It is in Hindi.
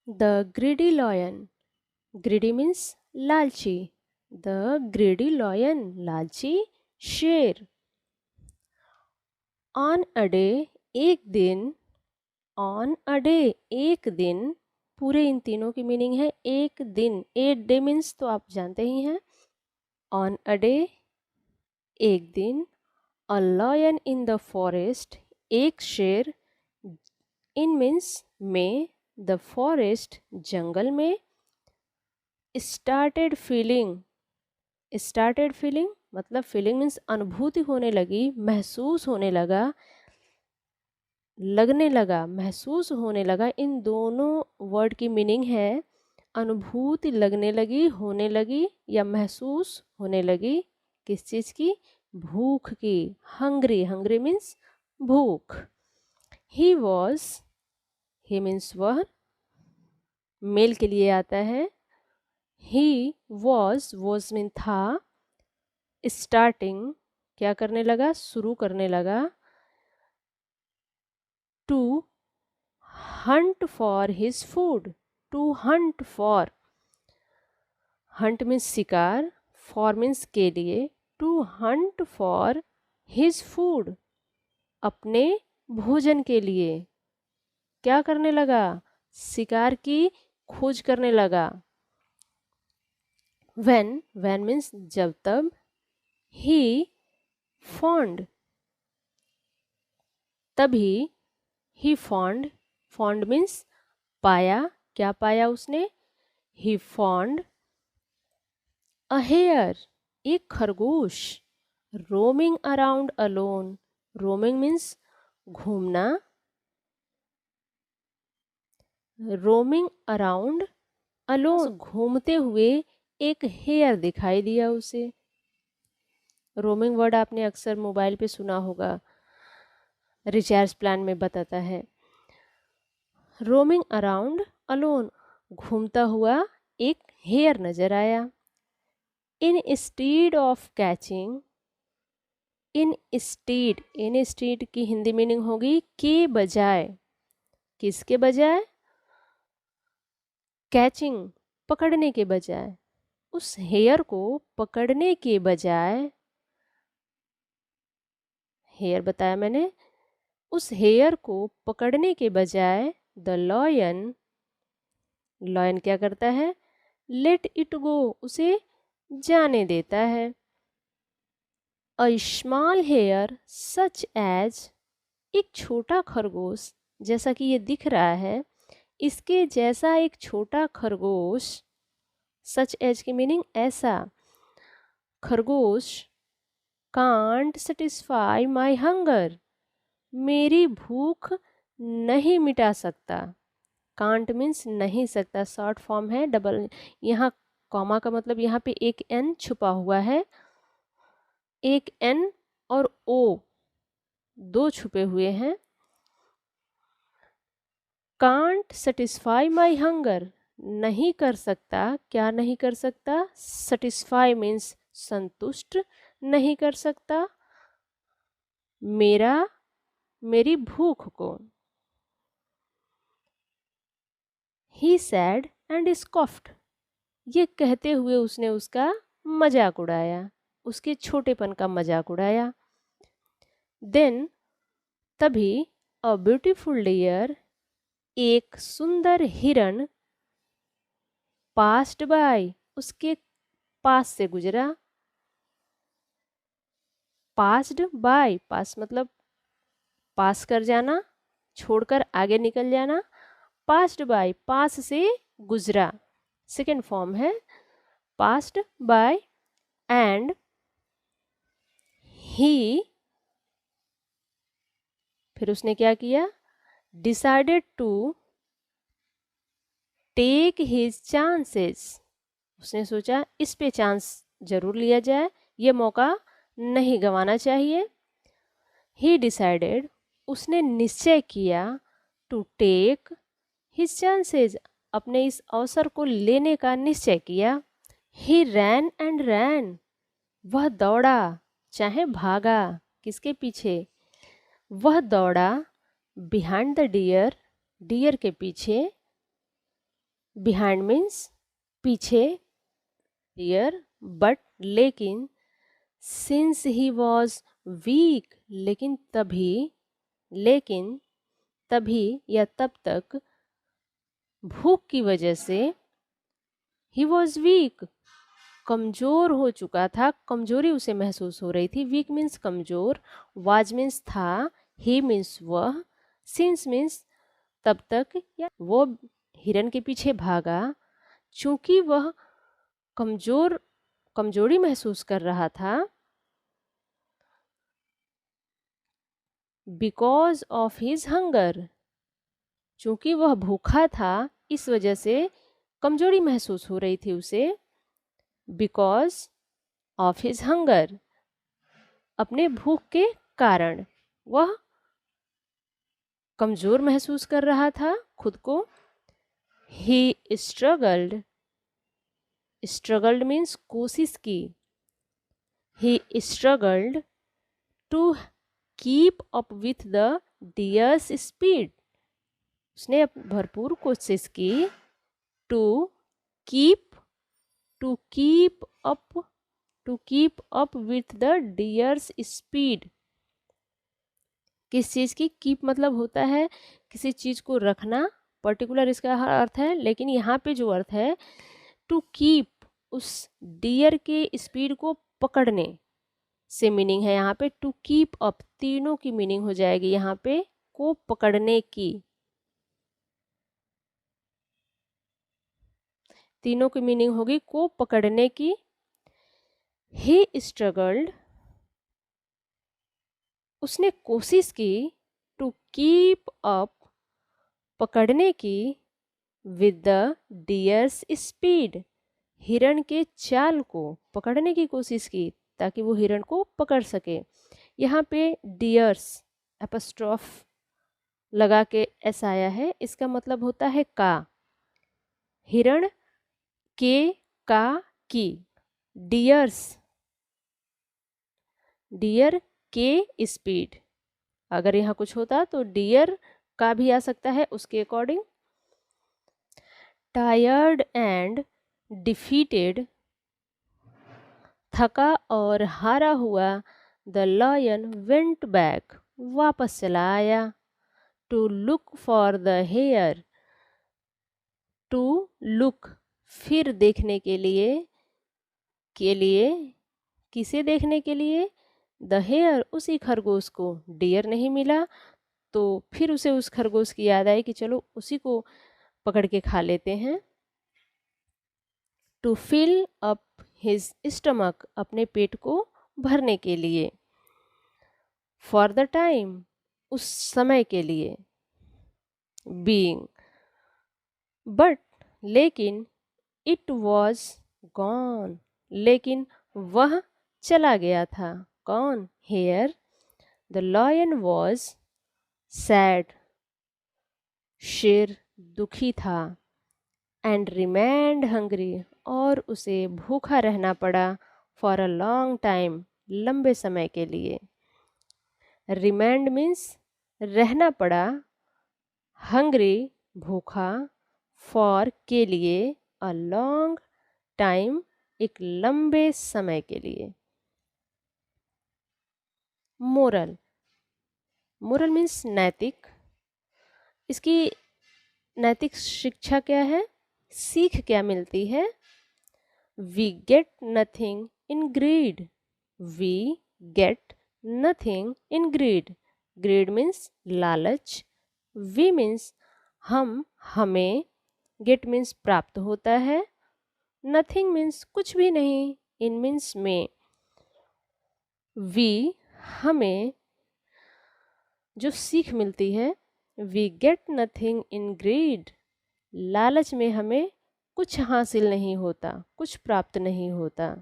The greedy lion. Greedy means लालची. The greedy lion, लालची शेर. On a day, एक दिन. On a day, एक दिन. पूरे इन तीनों की मीनिंग है एक दिन. ए डे मीन्स तो आप जानते ही हैं. On a day, एक दिन. A lion in the forest, एक शेर. In means में. The forest, जंगल में. Started feeling मतलब फीलिंग मीन्स अनुभूति होने लगी, महसूस होने लगा, लगने लगा, महसूस होने लगा. इन दोनों वर्ड की मीनिंग है अनुभूति लगने लगी, होने लगी या महसूस होने लगी. किस चीज़ की? भूख की. हंग्री. हंग्री मीन्स भूख. ही मीन्स वह. मेल के लिए आता है. ही वॉज मीन था. स्टार्टिंग क्या करने लगा? शुरू करने लगा. To hunt for his food. To hunt for. Hunt means शिकार. फॉर मीन्स के लिए. To hunt for his food, अपने भोजन के लिए. क्या करने लगा? शिकार की खोज करने लगा. when मीन्स जब तब. he found, तभी. he found मीन्स पाया. क्या पाया उसने? he found a hare, एक खरगोश. roaming around alone. roaming means घूमना. roaming around alone, घूमते हुए एक हेयर दिखाई दिया उसे. रोमिंग वर्ड आपने अक्सर मोबाइल पे सुना होगा, रिचार्ज प्लान में बताता है. रोमिंग अराउंड अलोन, घूमता हुआ एक हेयर नजर आया. Instead of catching. Instead की हिंदी मीनिंग होगी के बजाय. किसके बजाय? कैचिंग, पकड़ने के बजाय. उस हेयर को पकड़ने के बजाय. हेयर बताया मैंने. उस हेयर को पकड़ने के बजाय द लॉयन क्या करता है? लेट इट गो, उसे जाने देता है. A small hare such as, एक छोटा खरगोश जैसा कि ये दिख रहा है, इसके जैसा एक छोटा खरगोश. सच एज की मीनिंग ऐसा. खरगोश. कांट सेटिस्फाई माई हंगर, मेरी भूख नहीं मिटा सकता. कांट मीन्स नहीं सकता. शॉर्ट फॉर्म है. डबल यहाँ कॉमा का मतलब यहाँ पे एक एन छुपा हुआ है. एक एन और ओ दो छुपे हुए हैं. कांट सेटिस्फाई माई हंगर, नहीं कर सकता. क्या नहीं कर सकता? सेटिस्फाई मीन्स संतुष्ट नहीं कर सकता मेरी भूख को. ही सैड एंड स्कॉफ्ड, ये कहते हुए उसने उसका मजाक उड़ाया, उसके छोटेपन का मजाक उड़ाया. देन तभी अ ब्यूटीफुल डियर, एक सुंदर हिरण. पास्ड बाय, उसके पास से गुजरा. पास्ड बाय, पास मतलब पास कर जाना, छोड़कर आगे निकल जाना. पास्ड बाय, पास से गुजरा. सेकेंड फॉर्म है. पास्ड बाय एंड ही, फिर उसने क्या किया? Decided to take his chances, उसने सोचा इस पे चांस जरूर लिया जाए, ये मौका नहीं गंवाना चाहिए. ही डिसाइडेड, उसने निश्चय किया. टू टेक हिज चांसेस, अपने इस अवसर को लेने का निश्चय किया. ही रैन एंड रैन, वह दौड़ा चाहे भागा. किसके पीछे? वह दौड़ा. बिहाइंड द डियर, डियर के पीछे. बिहाइंड मीन्स पीछे, डियर बट लेकिन, सिंस ही वॉज वीक लेकिन तभी या तब तक, भूख की वजह से, ही वॉज वीक कमज़ोर हो चुका था, कमज़ोरी उसे महसूस हो रही थी। वीक मीन्स कमज़ोर, वाज मीन्स था, ही मीन्स वह, सिंस मीन्स तब तक या वो हिरन के पीछे भागा चूंकि वह कमजोरी महसूस कर रहा था। बिकॉज ऑफ हिज हंगर, चूंकि वह भूखा था इस वजह से कमजोरी महसूस हो रही थी उसे। बिकॉज ऑफ हिज हंगर, अपने भूख के कारण वह कमजोर महसूस कर रहा था खुद को। ही स्ट्रगल्ड मीन्स कोशिश की, he struggled to keep up with the deer's speed, उसने भरपूर कोशिश की। To keep up with the deer's speed, किस चीज़ की? कीप मतलब होता है किसी चीज़ को रखना, पर्टिकुलर इसका अर्थ है, लेकिन यहाँ पे जो अर्थ है टू कीप, उस डियर के स्पीड को पकड़ने से मीनिंग है यहाँ पे। टू कीप अप तीनों की मीनिंग हो जाएगी यहाँ पे, को पकड़ने की, तीनों की मीनिंग होगी को पकड़ने की। ही स्ट्रगल्ड, उसने कोशिश की, टू कीप अप पकड़ने की, विद द डियर्स स्पीड, हिरण के चाल को पकड़ने की कोशिश की ताकि वो हिरण को पकड़ सके। यहाँ पे डियर्स एपोस्ट्रोफ लगा के एस आया है, इसका मतलब होता है का, हिरण के का की, डियर के स्पीड। अगर यहाँ कुछ होता तो डियर का भी आ सकता है उसके अकॉर्डिंग। टायर्ड एंड डिफीटेड, थका और हारा हुआ, द लायन वेंट बैक, वापस चला आया। To look for the hare, to look फिर देखने के लिए किसे देखने के लिए? द हेयर, उसी खरगोश को। डियर नहीं मिला तो फिर उसे उस खरगोश की याद आई कि चलो उसी को पकड़ के खा लेते हैं। To fill up his stomach, अपने पेट को भरने के लिए। फॉर द टाइम, उस समय के लिए। बीइंग, बट लेकिन, इट वॉज गॉन, लेकिन वह चला गया था। कौन? Hare. The lion was sad, शेर दुखी था। एंड रिमेंड हंग्री, और उसे भूखा रहना पड़ा। फॉर अ लॉन्ग टाइम, लंबे समय के लिए। रिमेंड मीन्स रहना पड़ा, हंग्री भूखा, फॉर के लिए, अ लॉन्ग टाइम एक लंबे समय के लिए। मोरल मीन्स नैतिक। इसकी नैतिक शिक्षा क्या है, सीख क्या मिलती है? We get nothing in greed, we get nothing in greed, greed means लालच। वी मीन्स हमें, गेट मीन्स प्राप्त होता है, नथिंग मीन्स कुछ भी नहीं, इन मीन्स में। वी हमें जो सीख मिलती है, we get nothing in greed, लालच में हमें कुछ हासिल नहीं होता, कुछ प्राप्त नहीं होता।